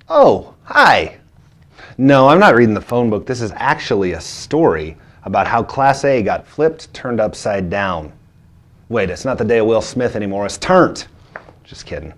Oh, hi. No, I'm not reading the phone book. This is actually a story about how Class A got flipped, turned upside down. Wait, it's not the day of Will Smith anymore. It's turned. Just kidding.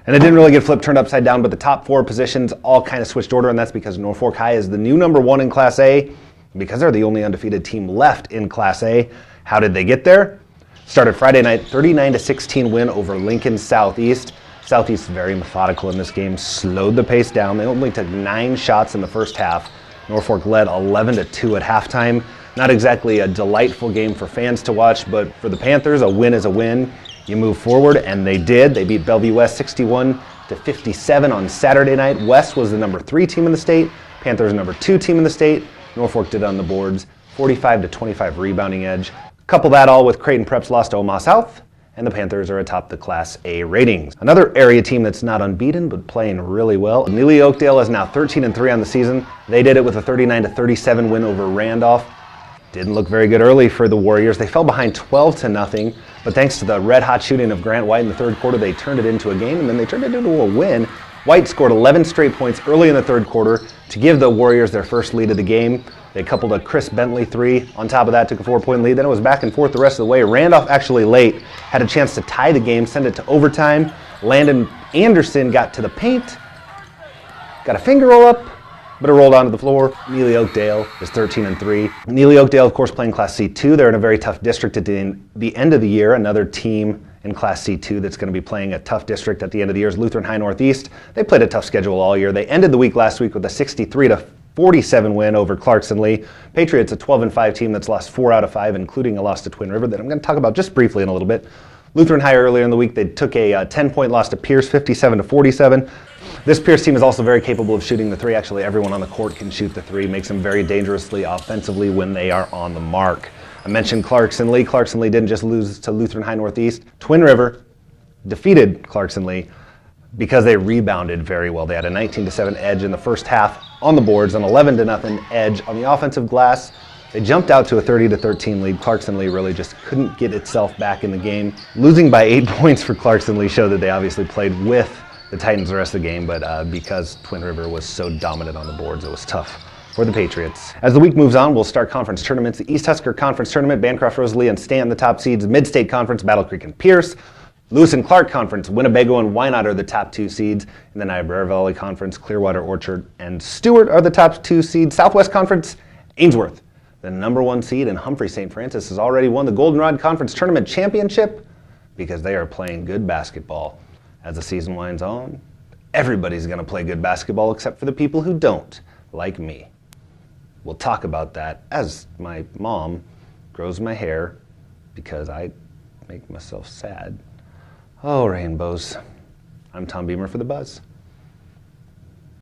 And it didn't really get flipped, turned upside down, but the top four positions all kind of switched order, and that's because Norfolk High is the new number one in Class A, because they're the only undefeated team left in Class A. How did they get there? Started Friday night, 39-16 win over Lincoln Southeast. Southeast very methodical in this game, slowed the pace down. They only took 9 shots in the first half. Norfolk led 11-2 at halftime. Not exactly a delightful game for fans to watch, but for the Panthers, a win is a win. You move forward, and they did. They beat Bellevue West 61-57 on Saturday night. West was the number 3 team in the state. Panthers number 2 team in the state. Norfolk did on the boards, 45-25 rebounding edge. Couple that all with Creighton Prep's loss to Omaha South, and the Panthers are atop the Class A ratings. Another area team that's not unbeaten but playing really well. Neligh-Oakdale is now 13-3 on the season. They did it with a 39-37 win over Randolph. Didn't look very good early for the Warriors. They fell behind 12-0, but thanks to the red-hot shooting of Grant White in the third quarter, they turned it into a game, and then they turned it into a win. White scored 11 straight points early in the third quarter to give the Warriors their first lead of the game. They coupled a Chris Bentley 3. On top of that, took a 4-point lead. Then it was back and forth the rest of the way. Randolph actually late had a chance to tie the game, send it to overtime. Landon Anderson got to the paint, got a finger roll up, but it rolled onto the floor. Neligh-Oakdale is 13-3. Neligh-Oakdale, of course, playing Class C2. They're in a very tough district at the end of the year. Another team in Class C2 that's going to be playing a tough district at the end of the year is Lutheran High Northeast. They played a tough schedule all year. They ended the week last week with a 63-47 win over Clarkson-Lee. Patriots, a 12-5 team that's lost 4 out of 5, including a loss to Twin River that I'm going to talk about just briefly in a little bit. Lutheran High earlier in the week, they took a 10-point loss to Pierce, 57-47. This Pierce team is also very capable of shooting the 3. Actually, everyone on the court can shoot the 3. Makes them very dangerously offensively when they are on the mark. I mentioned Clarkson-Lee. Clarkson-Lee didn't just lose to Lutheran High Northeast. Twin River defeated Clarkson-Lee because they rebounded very well. They had a 19-7 edge in the first half on the boards, an 11-0 edge on the offensive glass. They jumped out to a 30-13 lead. Clarkson-Lee really just couldn't get itself back in the game. Losing by 8 points for Clarkson-Lee showed that they obviously played with the Titans the rest of the game, but because Twin River was so dominant on the boards, it was tough for the Patriots. As the week moves on, we'll start conference tournaments. The East Husker Conference Tournament, Bancroft, Rosalie, and Stanton, the top seeds. Mid-State Conference, Battle Creek and Pierce. Lewis and Clark Conference, Winnebago and Wynot are the top 2 seeds. In the Niobrara Valley Conference, Clearwater, Orchard, and Stewart are the top 2 seeds. Southwest Conference, Ainsworth, the number 1 seed, and Humphrey St. Francis has already won the Goldenrod Conference Tournament Championship because they are playing good basketball. As the season winds on, everybody's going to play good basketball except for the people who don't, like me. We'll talk about that as my mom grows my hair because I make myself sad. Oh, rainbows. I'm Tom Beamer for The Buzz.